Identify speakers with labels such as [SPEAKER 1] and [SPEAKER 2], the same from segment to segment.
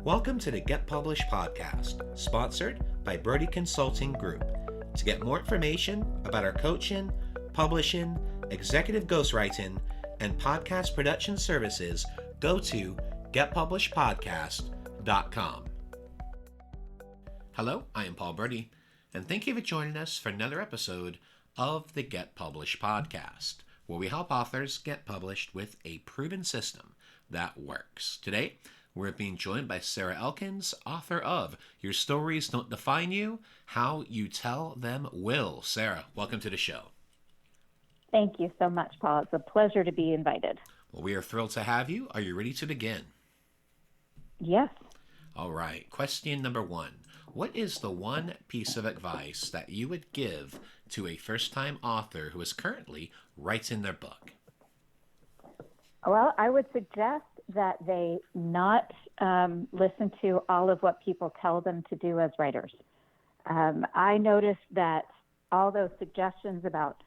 [SPEAKER 1] Welcome to the Get Published podcast, sponsored by Brodie Consulting Group. To get more information about our coaching, publishing, executive ghostwriting, and podcast production services, go to getpublishedpodcast.com. Hello, I am Paul Brodie, and thank you for joining us for another episode of the Get Published podcast, where we help authors get published with a proven system that works. Today, we're being joined by Sarah Elkins, author of Your Stories Don't Define You, How You Tell Them Will. Sarah, welcome to the show.
[SPEAKER 2] Thank you so much, Paul. It's a pleasure to be invited.
[SPEAKER 1] Well, we are thrilled to have you. Are you ready to begin?
[SPEAKER 2] Yes.
[SPEAKER 1] All right. Question number one. What is the one piece of advice that you would give to a first-time author who is currently writing their book?
[SPEAKER 2] Well, I would suggest that they not listen to all of what people tell them to do as writers. I noticed that all those suggestions about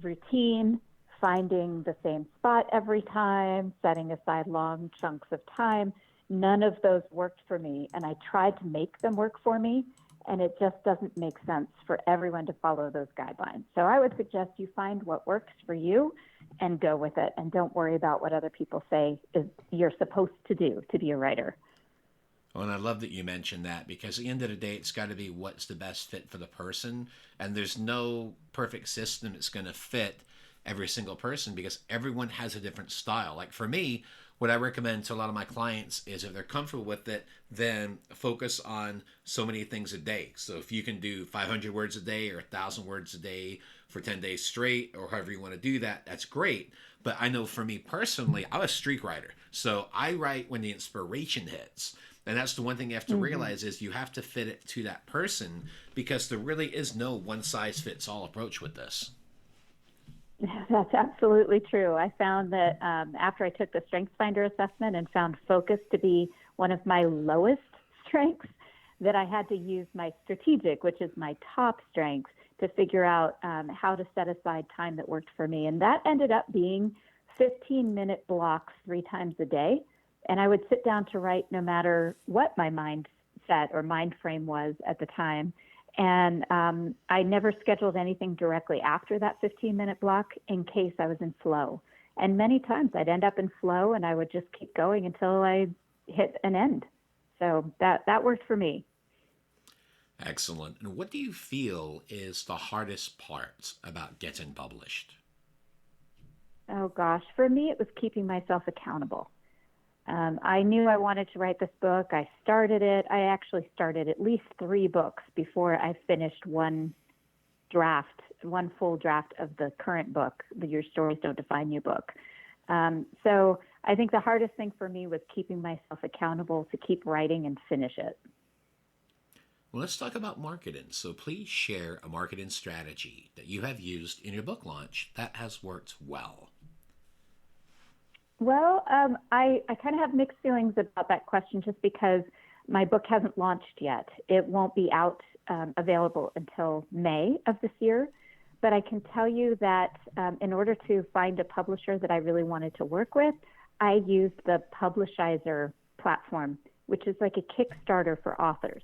[SPEAKER 2] routine, finding the same spot every time, setting aside long chunks of time, none of those worked for me. And I tried to make them work for me, and it just doesn't make sense for everyone to follow those guidelines. So I would suggest you find what works for you and go with it, and don't worry about what other people say is you're supposed to do to be a writer.
[SPEAKER 1] Well, and I love that you mentioned that, because at the end of the day, it's got to be what's the best fit for the person. And there's no perfect system that's going to fit every single person, because everyone has a different style. Like for me, what I recommend to a lot of my clients is if they're comfortable with it, then focus on so many things a day. So if you can do 500 words a day or 1,000 words a day for 10 days straight, or however you want to do that, that's great. But I know for me personally, I'm a streak writer. So I write when the inspiration hits. And that's the one thing you have to realize is you have to fit it to that person, because there really is no one-size-fits-all approach with this.
[SPEAKER 2] That's absolutely true. I found that after I took the StrengthsFinder assessment and found focus to be one of my lowest strengths, that I had to use my strategic, which is my top strength, to figure out how to set aside time that worked for me. And that ended up being 15-minute blocks 3 times a day. And I would sit down to write no matter what my mindset or mind frame was at the time. And I never scheduled anything directly after that 15-minute block in case I was in flow. And many times I'd end up in flow and I would just keep going until I hit an end. So that worked for me.
[SPEAKER 1] Excellent. And what do you feel is the hardest part about getting published?
[SPEAKER 2] Oh, gosh. For me, it was keeping myself accountable. I knew I wanted to write this book. I started it. I actually started at least 3 books before I finished one full draft of the current book, the Your Stories Don't Define You book. So I think the hardest thing for me was keeping myself accountable to keep writing and finish it.
[SPEAKER 1] Well, let's talk about marketing. So please share a marketing strategy that you have used in your book launch that has worked well.
[SPEAKER 2] Well, I kind of have mixed feelings about that question, just because my book hasn't launched yet. It won't be out available until May of this year. But I can tell you that in order to find a publisher that I really wanted to work with, I used the Publishizer platform, which is like a Kickstarter for authors.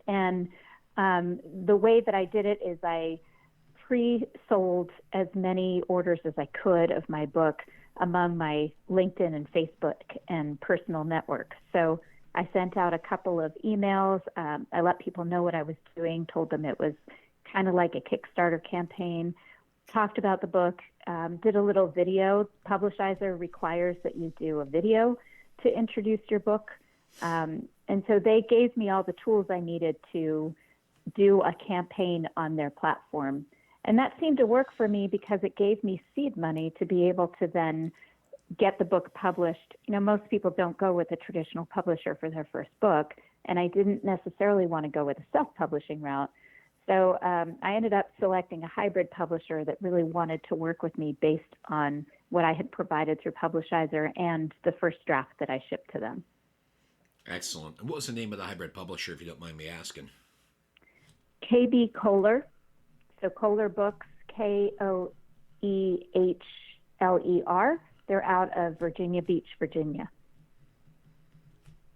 [SPEAKER 2] And the way that I did it is I pre-sold as many orders as I could of my book among my LinkedIn and Facebook and personal networks. So I sent out a couple of emails. I let people know what I was doing, told them it was kind of like a Kickstarter campaign, talked about the book, did a little video. Publishizer requires that you do a video to introduce your book. And so they gave me all the tools I needed to do a campaign on their platform. And that seemed to work for me because it gave me seed money to be able to then get the book published. You know, most people don't go with a traditional publisher for their first book, and I didn't necessarily want to go with a self-publishing route. So I ended up selecting a hybrid publisher that really wanted to work with me based on what I had provided through Publishizer and the first draft that I shipped to them.
[SPEAKER 1] Excellent. And what was the name of the hybrid publisher, if you don't mind me asking?
[SPEAKER 2] KB Kohler. So Kohler Books, Koeehler. They're out of Virginia Beach, Virginia.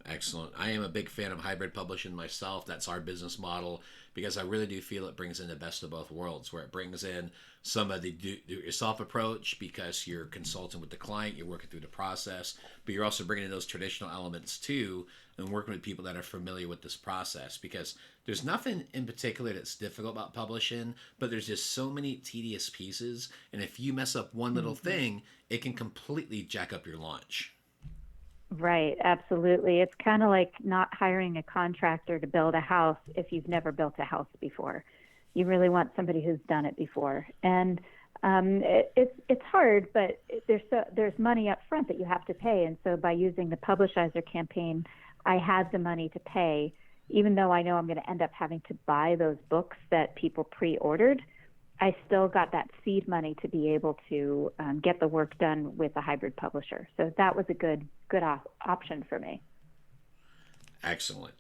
[SPEAKER 1] Excellent. I am a big fan of hybrid publishing myself. That's our business model because I really do feel it brings in the best of both worlds, where it brings in some of the do-it-yourself approach because you're consulting with the client, you're working through the process, but you're also bringing in those traditional elements too and working with people that are familiar with this process, because there's nothing in particular that's difficult about publishing, but there's just so many tedious pieces. And if you mess up one little thing, it can completely jack up your launch.
[SPEAKER 2] Right, absolutely. It's kind of like not hiring a contractor to build a house if you've never built a house before. You really want somebody who's done it before. And it's hard, but there's money up front that you have to pay. And so by using the Publishizer campaign, I had the money to pay, even though I know I'm going to end up having to buy those books that people pre-ordered. I still got that seed money to be able to get the work done with a hybrid publisher. So that was a good option for me.
[SPEAKER 1] Excellent.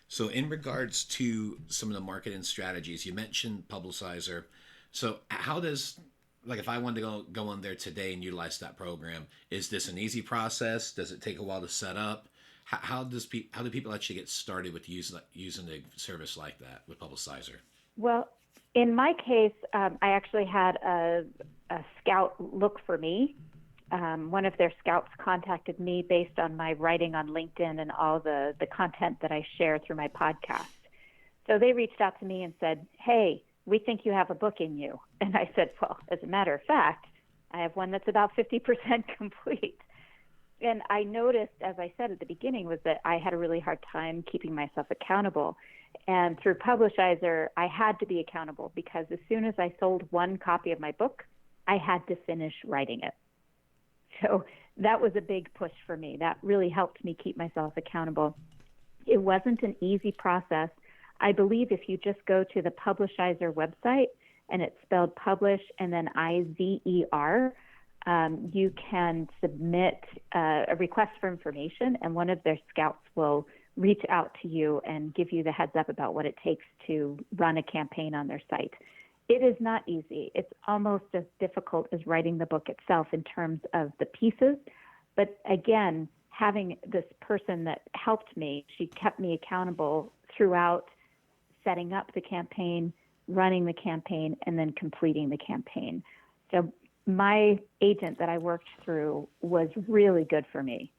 [SPEAKER 1] So in regards to some of the marketing strategies, you mentioned Publishizer. So how does, like if I wanted to go on there today and utilize that program, is this an easy process? Does it take a while to set up? How do people actually get started with using a service like that with Publishizer?
[SPEAKER 2] Well, in my case, I actually had a scout look for me. One of their scouts contacted me based on my writing on LinkedIn and all the content that I share through my podcast. So they reached out to me and said, "Hey, we think you have a book in you." And I said, "Well, as a matter of fact, I have one that's about 50% complete." And I noticed, as I said at the beginning, was that I had a really hard time keeping myself accountable. And through Publishizer, I had to be accountable because as soon as I sold one copy of my book, I had to finish writing it. So that was a big push for me. That really helped me keep myself accountable. It wasn't an easy process. I believe if you just go to the Publishizer website, and it's spelled publish and then IZER, you can submit a request for information, and one of their scouts will reach out to you and give you the heads up about what it takes to run a campaign on their site. It is not easy. It's almost as difficult as writing the book itself in terms of the pieces. But again, having this person that helped me, she kept me accountable throughout setting up the campaign, running the campaign, and then completing the campaign. So my agent that I worked through was really good for me.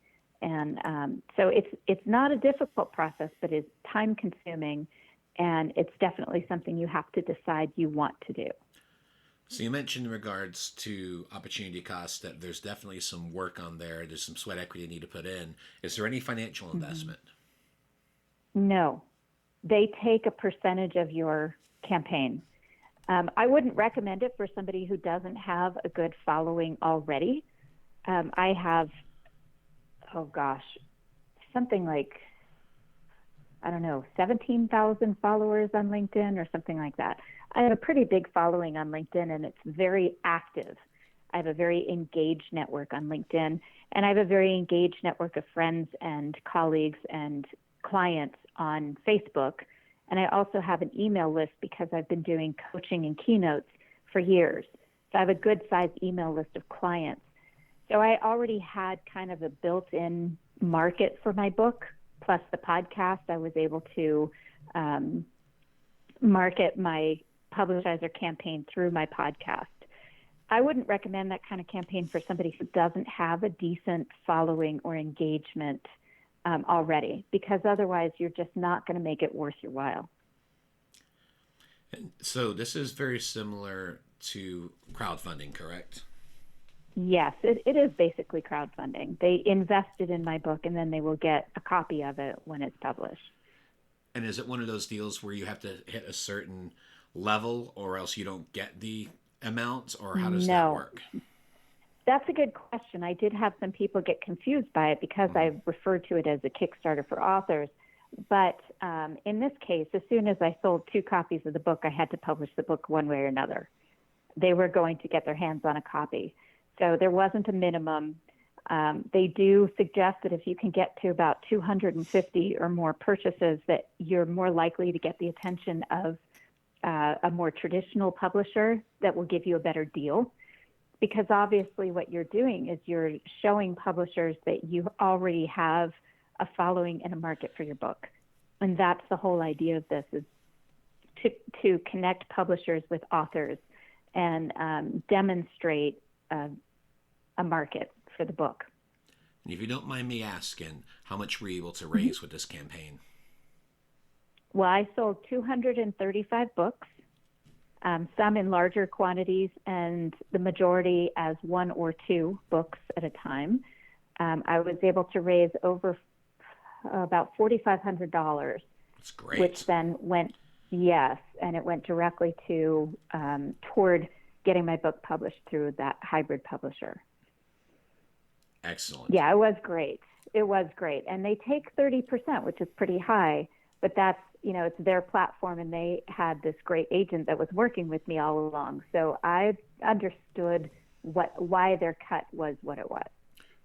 [SPEAKER 2] And so it's not a difficult process, but it's time consuming, and it's definitely something you have to decide you want to do.
[SPEAKER 1] So you mentioned in regards to opportunity costs that there's definitely some work on there. There's some sweat equity you need to put in. Is there any financial investment?
[SPEAKER 2] No. They take a percentage of your campaign. I wouldn't recommend it for somebody who doesn't have a good following already. I have, something like, 17,000 followers on LinkedIn or something like that. I have a pretty big following on LinkedIn, and it's very active. I have a very engaged network on LinkedIn, and I have a very engaged network of friends and colleagues and clients on Facebook. And I also have an email list because I've been doing coaching and keynotes for years. So I have a good sized email list of clients. So I already had kind of a built-in market for my book, plus the podcast. I was able to market my Publishizer campaign through my podcast. I wouldn't recommend that kind of campaign for somebody who doesn't have a decent following or engagement already, because otherwise you're just not going to make it worth your while.
[SPEAKER 1] And so this is very similar to crowdfunding, correct?
[SPEAKER 2] Yes, it is basically crowdfunding. They invested in my book, and then they will get a copy of it when it's published.
[SPEAKER 1] And is it one of those deals where you have to hit a certain level or else you don't get the amount, or how does that work?
[SPEAKER 2] That's a good question. I did have some people get confused by it because I referred to it as a Kickstarter for authors. But in this case, as soon as I sold 2 copies of the book, I had to publish the book one way or another. They were going to get their hands on a copy. So there wasn't a minimum. They do suggest that if you can get to about 250 or more purchases, that you're more likely to get the attention of a more traditional publisher that will give you a better deal. Because obviously what you're doing is you're showing publishers that you already have a following and a market for your book. And that's the whole idea of this, is to connect publishers with authors and demonstrate a market for the book.
[SPEAKER 1] And if you don't mind me asking, how much were you able to raise with this campaign?
[SPEAKER 2] Well, I sold 235 books, some in larger quantities, and the majority as 1 or 2 books at a time. I was able to raise over about $4,500.
[SPEAKER 1] That's great.
[SPEAKER 2] Which then went, yes, and it went directly to toward getting my book published through that hybrid publisher.
[SPEAKER 1] Excellent.
[SPEAKER 2] Yeah, it was great. It was great. And they take 30%, which is pretty high, but that's, it's their platform, and they had this great agent that was working with me all along. So I understood why their cut was what it was.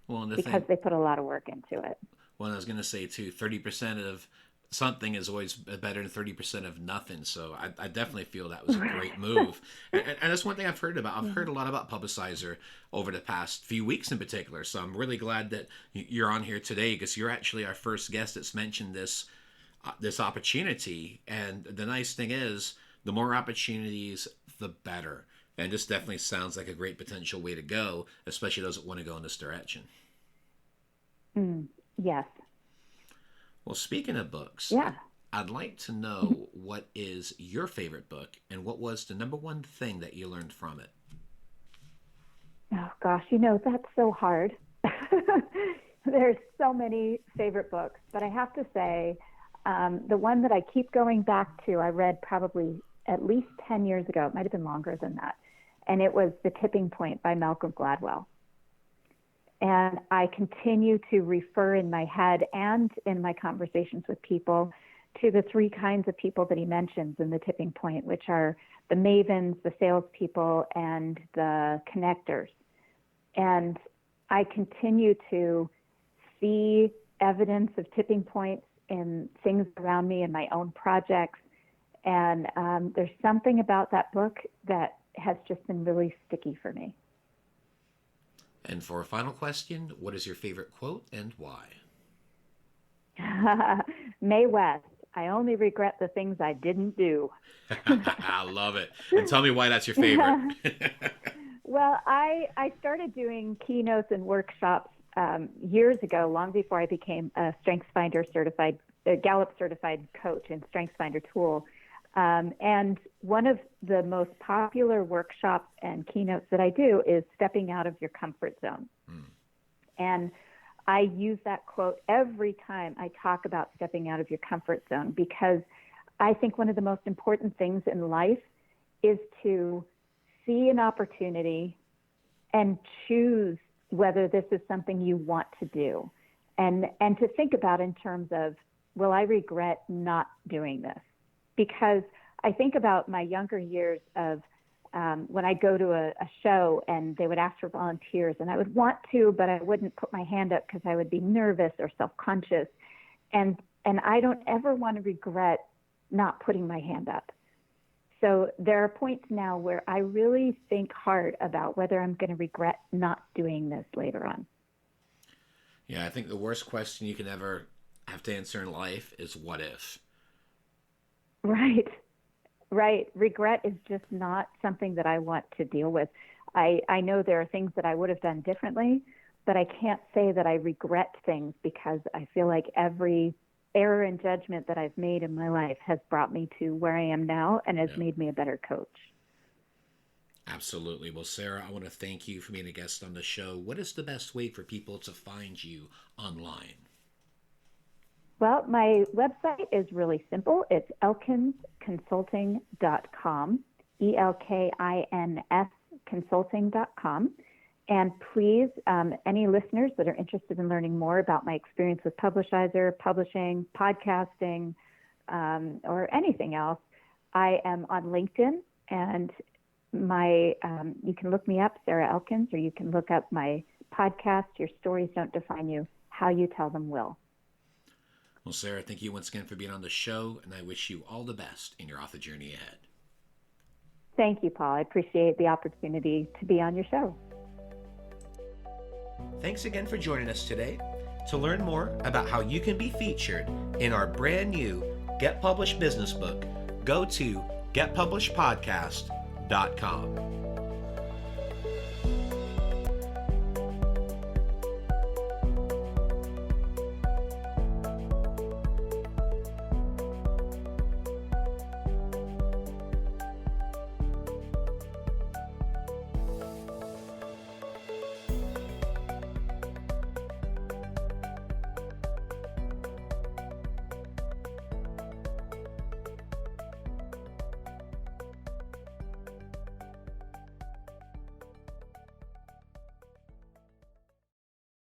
[SPEAKER 1] Well,
[SPEAKER 2] because they put a lot of work into it.
[SPEAKER 1] Well, I was going to say, too, 30% of something is always better than 30% of nothing. So I definitely feel that was a great move. and that's one thing I've heard about. I've heard a lot about Publishizer over the past few weeks in particular. So I'm really glad that you're on here today, because you're actually our first guest that's mentioned this opportunity. And the nice thing is, the more opportunities, the better. And this definitely sounds like a great potential way to go, especially those that want to go in this direction.
[SPEAKER 2] Yes.
[SPEAKER 1] Well, speaking of books,
[SPEAKER 2] yeah.
[SPEAKER 1] I'd like to know what is your favorite book, and what was the number one thing that you learned from it?
[SPEAKER 2] Oh, gosh, that's so hard. There's so many favorite books, but I have to say, the one that I keep going back to, I read probably at least 10 years ago. It might have been longer than that. And it was The Tipping Point by Malcolm Gladwell. And I continue to refer in my head and in my conversations with people to the 3 kinds of people that he mentions in The Tipping Point, which are the mavens, the salespeople, and the connectors. And I continue to see evidence of tipping points in things around me in my own projects. And there's something about that book that has just been really sticky for me.
[SPEAKER 1] And for a final question, what is your favorite quote and why?
[SPEAKER 2] Mae West, I only regret the things I didn't do.
[SPEAKER 1] I love it. And tell me why that's your favorite.
[SPEAKER 2] Well, I started doing keynotes and workshops years ago, long before I became a StrengthsFinder certified, Gallup certified coach in StrengthsFinder tool. And one of the most popular workshops and keynotes that I do is stepping out of your comfort zone. And I use that quote every time I talk about stepping out of your comfort zone, because I think one of the most important things in life is to see an opportunity and choose whether this is something you want to do, and to think about in terms of, will I regret not doing this? Because I think about my younger years of when I go to a show and they would ask for volunteers, and I would want to, but I wouldn't put my hand up because I would be nervous or self-conscious. And I don't ever want to regret not putting my hand up. So there are points now where I really think hard about whether I'm going to regret not doing this later on.
[SPEAKER 1] Yeah, I think the worst question you can ever have to answer in life is, what if?
[SPEAKER 2] Right. Regret is just not something that I want to deal with. I know there are things that I would have done differently, but I can't say that I regret things, because I feel like every error in judgment that I've made in my life has brought me to where I am now and has made me a better coach.
[SPEAKER 1] Absolutely. Well, Sarah, I want to thank you for being a guest on the show. What is the best way for people to find you online?
[SPEAKER 2] Well, my website is really simple. It's elkinsconsulting.com, ELKINS consulting.com. And please, any listeners that are interested in learning more about my experience with Publishizer, publishing, podcasting, or anything else, I am on LinkedIn, and you can look me up, Sarah Elkins, or you can look up my podcast, Your Stories Don't Define You, How You Tell Them Will.
[SPEAKER 1] Well, Sarah, thank you once again for being on the show, and I wish you all the best in your author journey ahead.
[SPEAKER 2] Thank you, Paul. I appreciate the opportunity to be on your show.
[SPEAKER 1] Thanks again for joining us today. To learn more about how you can be featured in our brand new Get Published business book, go to getpublishedpodcast.com.